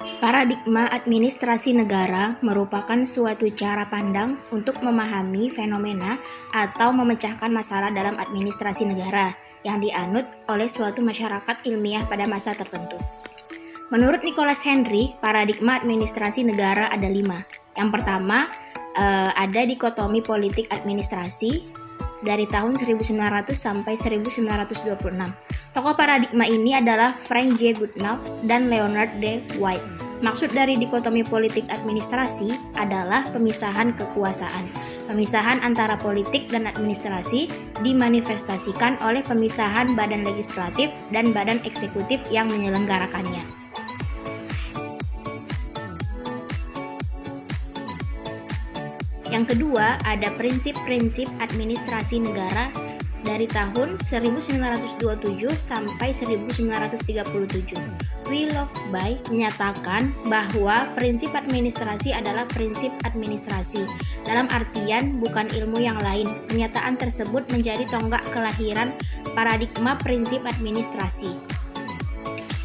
Paradigma administrasi negara merupakan suatu cara pandang untuk memahami fenomena atau memecahkan masalah dalam administrasi negara yang dianut oleh suatu masyarakat ilmiah pada masa tertentu. Menurut Nicholas Henry, paradigma administrasi negara ada 5. Yang pertama, ada dikotomi politik administrasi dari tahun 1900 sampai 1926. Tokoh paradigma ini adalah Frank J. Goodenough dan Leonard D. White. Maksud dari dikotomi politik administrasi adalah pemisahan kekuasaan. Pemisahan antara politik dan administrasi dimanifestasikan oleh pemisahan badan legislatif dan badan eksekutif yang menyelenggarakannya. Yang kedua, ada prinsip-prinsip administrasi negara dari tahun 1927 sampai 1937. Willoughby menyatakan bahwa prinsip administrasi adalah prinsip administrasi. Dalam artian bukan ilmu yang lain. Pernyataan tersebut menjadi tonggak kelahiran paradigma prinsip administrasi.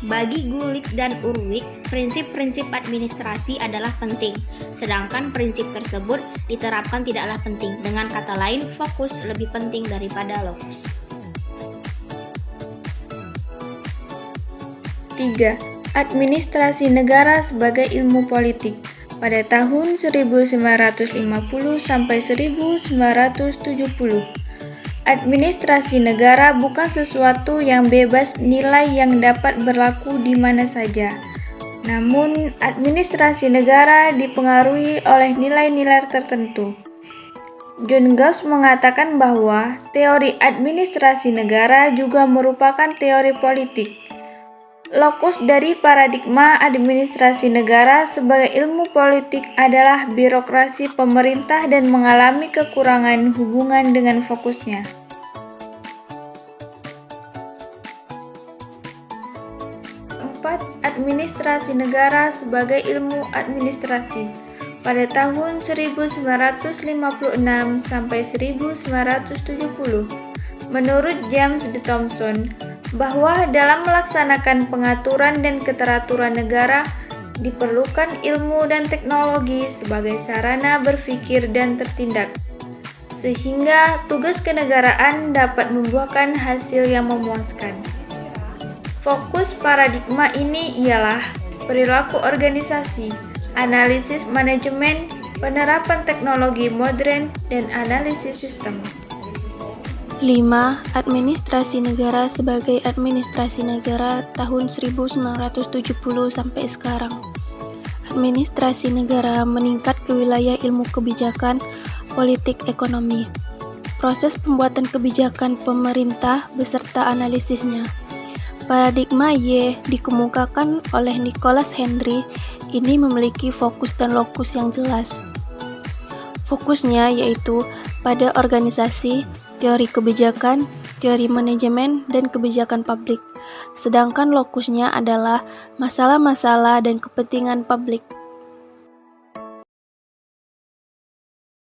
Bagi Gulick dan Urwig, prinsip-prinsip administrasi adalah penting, sedangkan prinsip tersebut diterapkan tidaklah penting. Dengan kata lain, fokus lebih penting daripada lokus. 3. Administrasi negara sebagai ilmu politik. Pada tahun 1950 sampai 1970. Administrasi negara bukan sesuatu yang bebas nilai yang dapat berlaku di mana saja. Namun, administrasi negara dipengaruhi oleh nilai-nilai tertentu. John Gauss mengatakan bahwa teori administrasi negara juga merupakan teori politik. Lokus dari paradigma administrasi negara sebagai ilmu politik adalah birokrasi pemerintah dan mengalami kekurangan hubungan dengan fokusnya. 4. Administrasi negara sebagai ilmu administrasi. Pada tahun 1956 sampai 1970, menurut James D. Thomson, bahwa dalam melaksanakan pengaturan dan keteraturan negara diperlukan ilmu dan teknologi sebagai sarana berpikir dan tertindak, sehingga tugas kenegaraan dapat membuahkan hasil yang memuaskan. Fokus paradigma ini ialah perilaku organisasi, analisis manajemen, penerapan teknologi modern, dan analisis sistem. 5. Administrasi negara sebagai administrasi negara tahun 1970 sampai sekarang. Administrasi negara meningkat ke wilayah ilmu kebijakan, politik ekonomi. Proses pembuatan kebijakan pemerintah beserta analisisnya. Paradigma Y dikemukakan oleh Nicholas Henry ini memiliki fokus dan lokus yang jelas. Fokusnya yaitu pada organisasi, teori kebijakan, teori manajemen, dan kebijakan publik. Sedangkan lokusnya adalah masalah-masalah dan kepentingan publik.